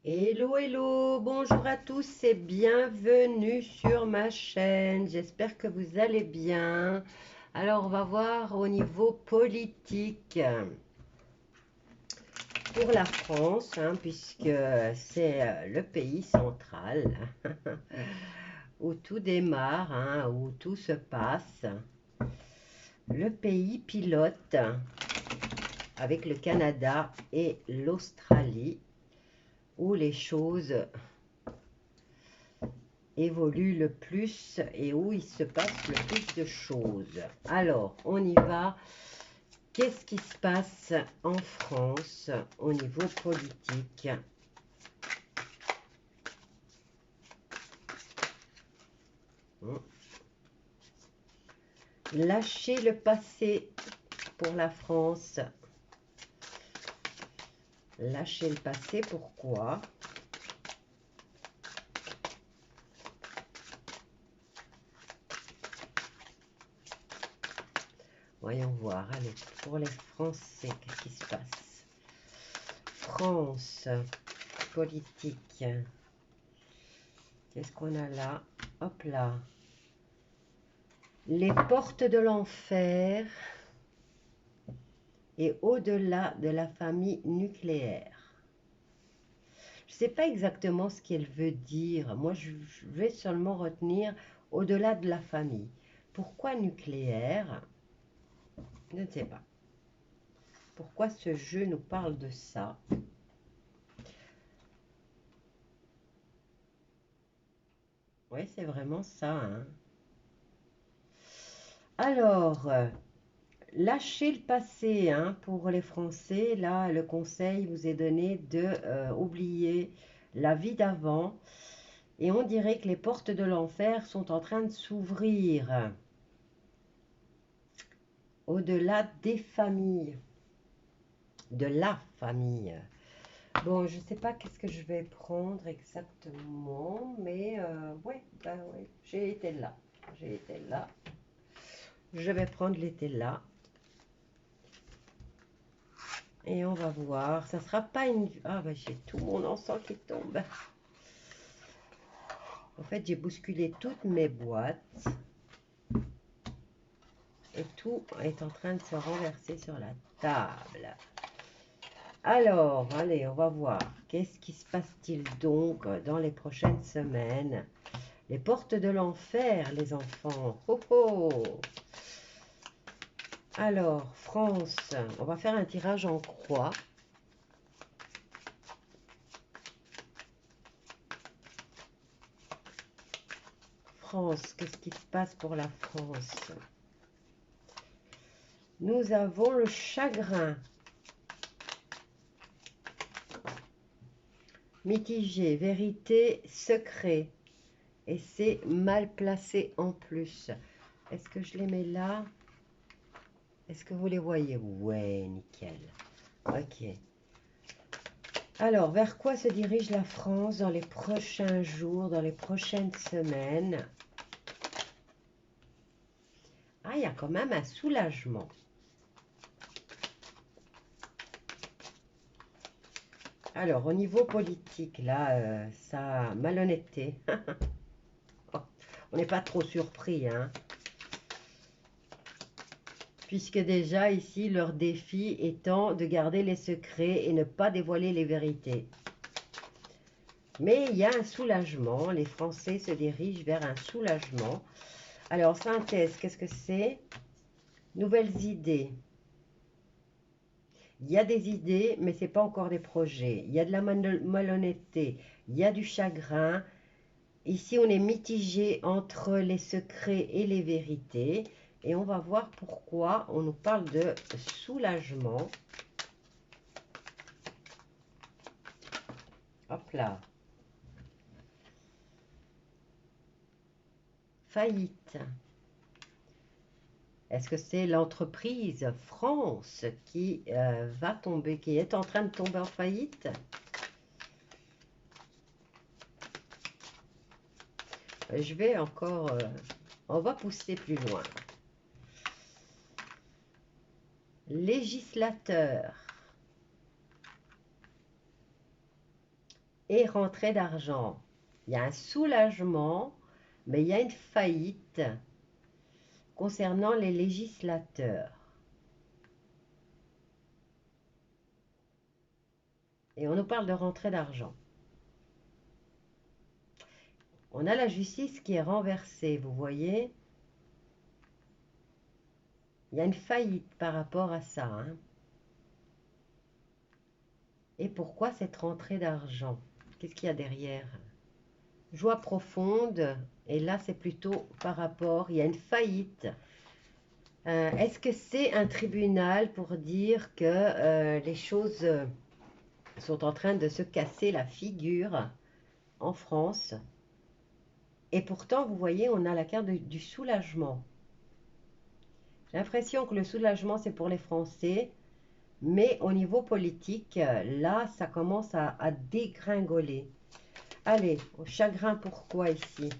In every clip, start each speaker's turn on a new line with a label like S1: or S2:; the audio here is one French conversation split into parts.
S1: Hello, hello, bonjour à tous et bienvenue sur ma chaîne. J'espère que vous allez bien. Alors, on va voir au niveau politique pour la France, puisque c'est le pays central où tout démarre, où tout se passe. Le pays pilote avec le Canada et l'Australie, où les choses évolue le plus et où il se passe le plus de choses. Alors, on y va. Qu'est-ce qui se passe en France au niveau politique? Lâcher le passé pour la France. Lâcher le passé, pourquoi? Voyons voir. Allez, pour les Français, qu'est-ce qui se passe? France, politique. Qu'est-ce qu'on a là? Hop là. Les portes de l'enfer et au-delà de la famille nucléaire. Je ne sais pas exactement ce qu'elle veut dire. Moi, je vais seulement retenir au-delà de la famille. Pourquoi nucléaire? Je ne sais pas. Pourquoi ce jeu nous parle de ça? Oui, c'est vraiment ça. Alors, lâcher le passé, pour les Français. Là, le conseil vous est donné de oublier la vie d'avant. Et on dirait que les portes de l'enfer sont en train de s'ouvrir au-delà des familles, de la famille. Bon, je ne sais pas qu'est-ce que je vais prendre exactement, mais ouais, ouais, j'ai été là. J'ai été là. Je vais prendre l'été là. Et on va voir. Ça sera pas une... Ah, bah, j'ai tout mon encens qui tombe. En fait, j'ai bousculé toutes mes boîtes. Et tout est en train de se renverser sur la table. Alors, allez, on va voir. Qu'est-ce qui se passe-t-il donc dans les prochaines semaines? Les portes de l'enfer, les enfants. Oh oh! Alors, France, on va faire un tirage en croix. France, qu'est-ce qui se passe pour la France? Nous avons le chagrin. Mitigé, vérité, secret. Et c'est mal placé en plus. Est-ce que je les mets là? Est-ce que vous les voyez? Ouais, nickel. Ok. Alors, vers quoi se dirige la France dans les prochains jours, dans les prochaines semaines? Ah, il y a quand même un soulagement. Alors, au niveau politique, là, ça, malhonnêteté. Oh, on n'est pas trop surpris, puisque déjà ici, leur défi étant de garder les secrets et ne pas dévoiler les vérités. Mais il y a un soulagement, les Français se dirigent vers un soulagement. Alors, synthèse, qu'est-ce que c'est? Nouvelles idées. Il y a des idées, mais ce n'est pas encore des projets. Il y a de la malhonnêteté, il y a du chagrin. Ici, on est mitigé entre les secrets et les vérités. Et on va voir pourquoi on nous parle de soulagement. Hop là. Faillite. Est-ce que c'est l'entreprise France qui va tomber, qui est en train de tomber en faillite? Je vais encore... on va pousser plus loin. Législateur. et rentrée d'argent. Il y a un soulagement, mais il y a une faillite concernant les législateurs. Et on nous parle de rentrée d'argent. On a la justice qui est renversée, vous voyez. Il y a une faillite par rapport à ça. Hein. Et pourquoi cette rentrée d'argent? Qu'est-ce qu'il y a derrière? Joie profonde. Et là, c'est plutôt par rapport, il y a une faillite. Est-ce que c'est un tribunal pour dire que les choses sont en train de se casser la figure en France? Et pourtant, vous voyez, on a la carte du soulagement. J'ai l'impression que le soulagement, c'est pour les Français. Mais au niveau politique, là, ça commence à dégringoler. Allez, au chagrin, pourquoi ici?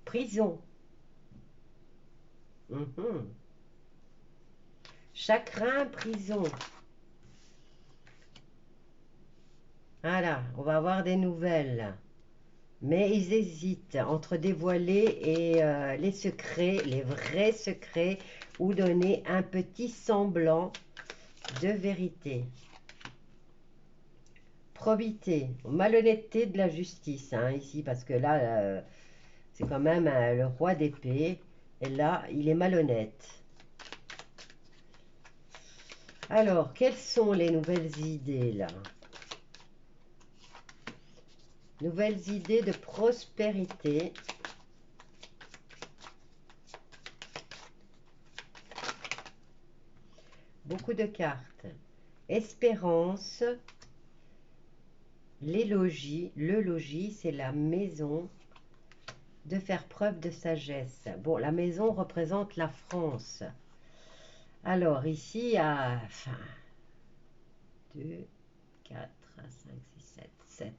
S1: Prison. Chagrin, prison. Voilà, on va avoir des nouvelles. Mais ils hésitent entre dévoiler et les secrets, les vrais secrets, ou donner un petit semblant de vérité. Probité, malhonnêteté de la justice, hein, ici, parce que là, c'est quand même le roi d'épée. Et là, il est malhonnête. Alors, quelles sont les nouvelles idées, là? Nouvelles idées de prospérité. Beaucoup de cartes. Espérance. Les logis. Le logis, c'est la maison. De faire preuve de sagesse. Bon, la maison représente la France. Alors, ici, il y a 2, 4, 5, 6, 7, 7.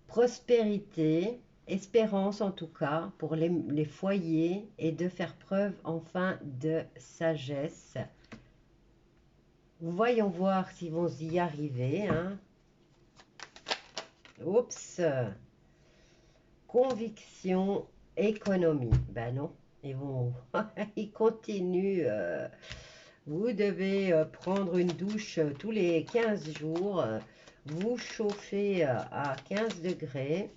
S1: Prospérité, espérance en tout cas, pour les foyers et de faire preuve enfin de sagesse. Voyons voir s'ils vont y arriver. Hein. Oups. Conviction, économie. Ben non, ils vont, ils continuent. Vous devez prendre une douche tous les 15 jours. Vous chauffez à 15 degrés.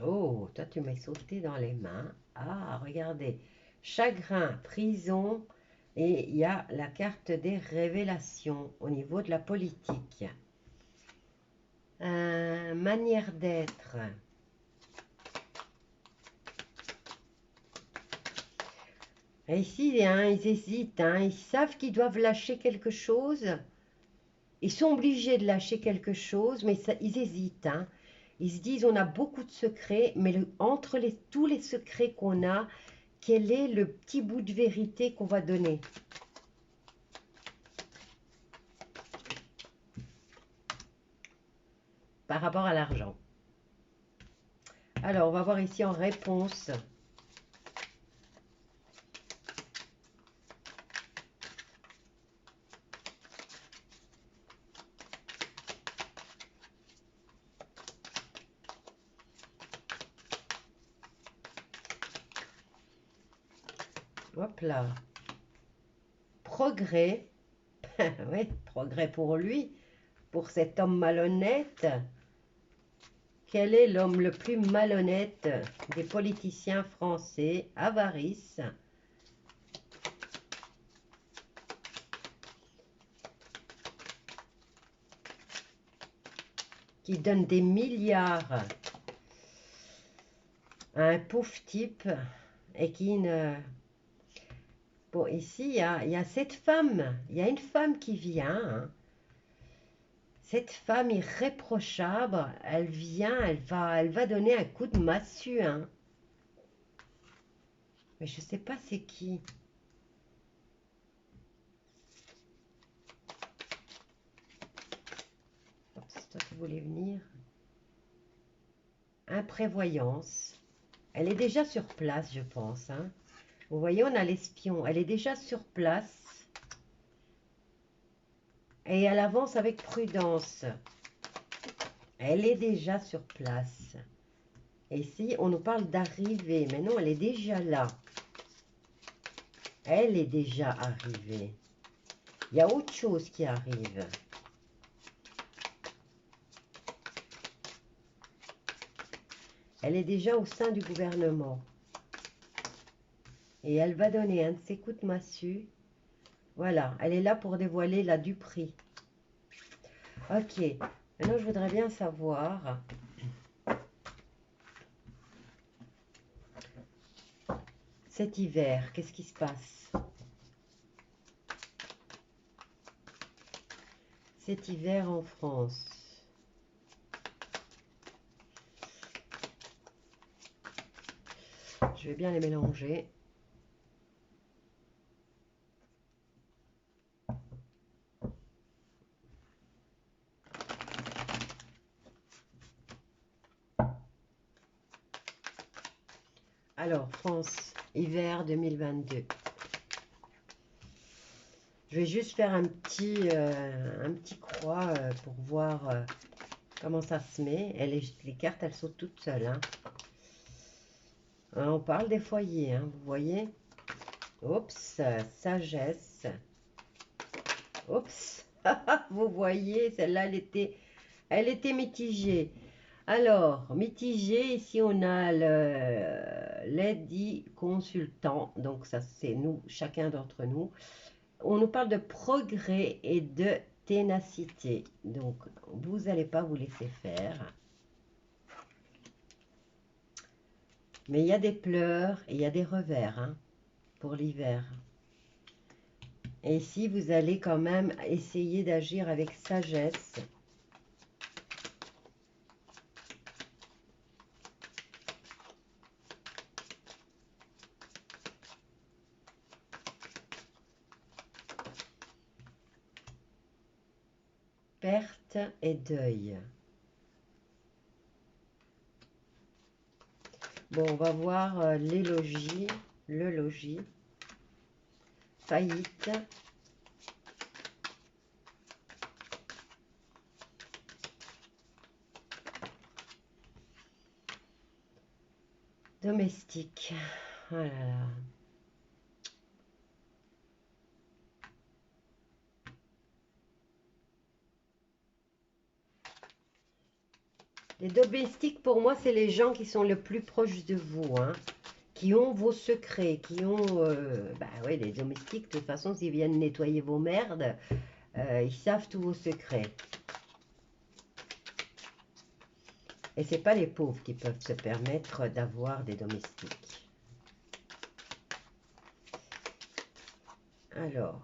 S1: Oh, toi tu m'as sauté dans les mains. Ah, regardez. Chagrin, prison. Et il y a la carte des révélations au niveau de la politique. Manière d'être. Et ici, hein, ils hésitent, hein, ils savent qu'ils doivent lâcher quelque chose. Ils sont obligés de lâcher quelque chose, mais ça, ils hésitent. Hein. Ils se disent, on a beaucoup de secrets, mais entre tous les secrets qu'on a, quel est le petit bout de vérité qu'on va donner? Par rapport à l'argent. Alors, on va voir ici en réponse. Hop là. Progrès. Oui, progrès pour lui, pour cet homme malhonnête. Quel est l'homme le plus malhonnête des politiciens français? Avarice. Qui donne des milliards à un pauvre type et qui ne... Bon, ici, il y a cette femme. Il y a une femme qui vient. Hein. Cette femme irréprochable, elle vient, elle va donner un coup de massue. Hein. Mais je ne sais pas c'est qui. qui voulait venir. Imprévoyance. Elle est déjà sur place, je pense. Hein. Vous voyez, on a l'espion. Elle est déjà sur place. Et elle avance avec prudence. Elle est déjà sur place. Et ici, on nous parle d'arriver. Mais non, elle est déjà là. Elle est déjà arrivée. Il y a autre chose qui arrive. Elle est déjà au sein du gouvernement. Et elle va donner un de ses coups de massue. Voilà, elle est là pour dévoiler la duperie. Ok, maintenant je voudrais bien savoir... Cet hiver, qu'est-ce qui se passe? Cet hiver en France. Je vais bien les mélanger. Alors, France, hiver 2022. Je vais juste faire un petit croix pour voir comment ça se met. Et les cartes, elles sautent toutes seules. Hein. On parle des foyers, hein, vous voyez. Oups, sagesse. Oups, vous voyez, celle-là, elle était mitigée. Alors, mitigée, ici on a l'aide consultant, donc ça c'est nous, chacun d'entre nous. On nous parle de progrès et de ténacité, donc vous n'allez pas vous laisser faire. Mais il y a des pleurs et il y a des revers hein, pour l'hiver. Et ici, vous allez quand même essayer d'agir avec sagesse. Perte et deuil. Bon, on va voir les logis, le logis. Faillite. Domestique. Oh là là. Les domestiques, pour moi, c'est les gens qui sont le plus proches de vous, hein, qui ont vos secrets, qui ont... bah ouais, les domestiques, de toute façon, s'ils viennent nettoyer vos merdes, ils savent tous vos secrets. Et c'est pas les pauvres qui peuvent se permettre d'avoir des domestiques. Alors...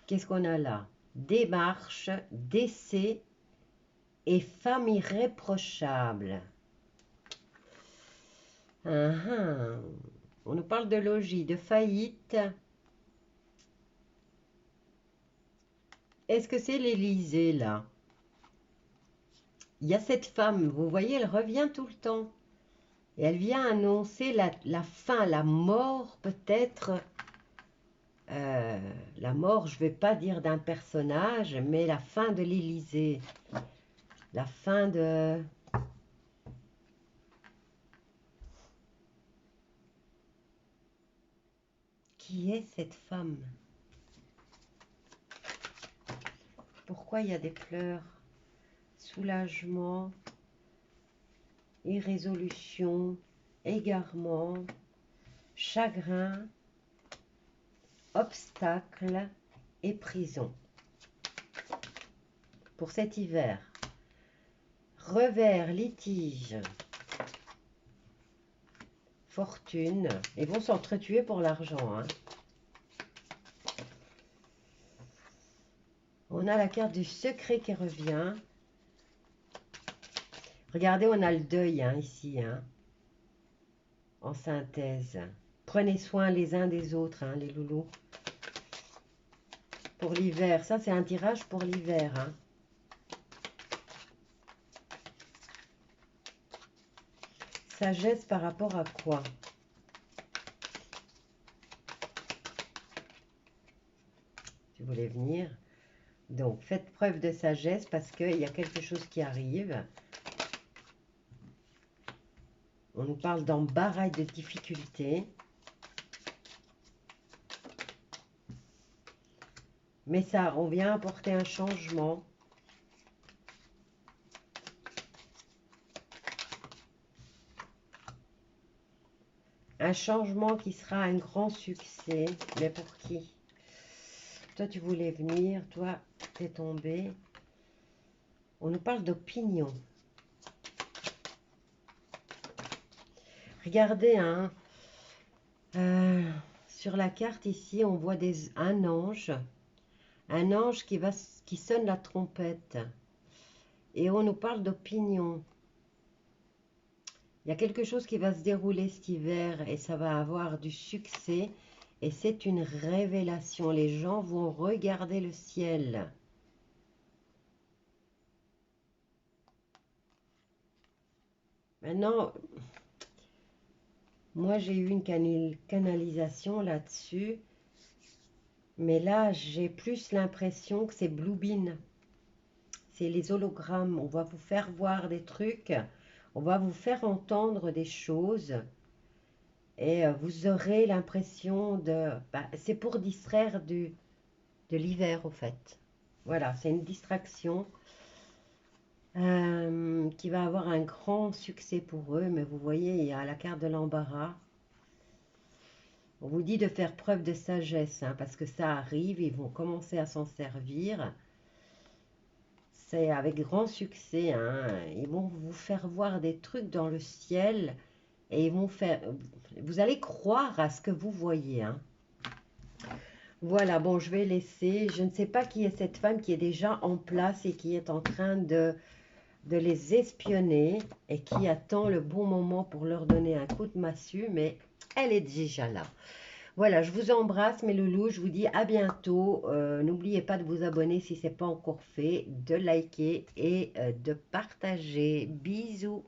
S1: Qu'est-ce qu'on a là? Démarche, décès et femme irréprochable. On nous parle de logis, de faillite. Est-ce que c'est l'Élysée, là? Il y a cette femme, vous voyez, elle revient tout le temps. Et elle vient annoncer la fin, la mort peut-être. La mort, je ne vais pas dire d'un personnage, mais la fin de l'Élysée. La fin de... Qui est cette femme? Pourquoi il y a des pleurs? Soulagement, irrésolution, égarement, chagrin, obstacle et prison. Pour cet hiver, revers, litige, fortune. Ils vont s'entretuer pour l'argent. Hein. On a la carte du secret qui revient. Regardez, on a le deuil hein, ici. Hein, en synthèse. Prenez soin les uns des autres, hein, les loulous. pour l'hiver. Ça, c'est un tirage pour l'hiver, hein. Sagesse par rapport à quoi? Si vous voulez venir. Donc, faites preuve de sagesse parce qu'il y a quelque chose qui arrive. On nous parle d'embarras et de difficultés. Mais ça, on vient apporter un changement. Un changement qui sera un grand succès. Mais pour qui? Toi, tu voulais venir. Toi, t'es tombé. On nous parle d'opinion. Regardez, hein. Sur la carte ici, on voit un ange. Un ange qui sonne la trompette. Et on nous parle d'opinion. Il y a quelque chose qui va se dérouler cet hiver et ça va avoir du succès. Et c'est une révélation. Les gens vont regarder le ciel. Maintenant, moi j'ai eu une canalisation là-dessus. Mais là, j'ai plus l'impression que c'est Blue Bean. C'est les hologrammes. On va vous faire voir des trucs. On va vous faire entendre des choses. Et vous aurez l'impression de... c'est pour distraire de l'hiver, au fait. Voilà, c'est une distraction qui va avoir un grand succès pour eux. Mais vous voyez, il y a la carte de l'embarras. On vous dit de faire preuve de sagesse, hein, parce que ça arrive, ils vont commencer à s'en servir. C'est avec grand succès, hein. Ils vont vous faire voir des trucs dans le ciel et ils vont faire... Vous allez croire à ce que vous voyez, hein. Voilà, bon, je vais laisser. Je ne sais pas qui est cette femme qui est déjà en place et qui est en train de les espionner et qui attend le bon moment pour leur donner un coup de massue, mais elle est déjà là. Voilà, je vous embrasse mes loulous, je vous dis à bientôt. N'oubliez pas de vous abonner si ce n'est pas encore fait, de liker et de partager. Bisous.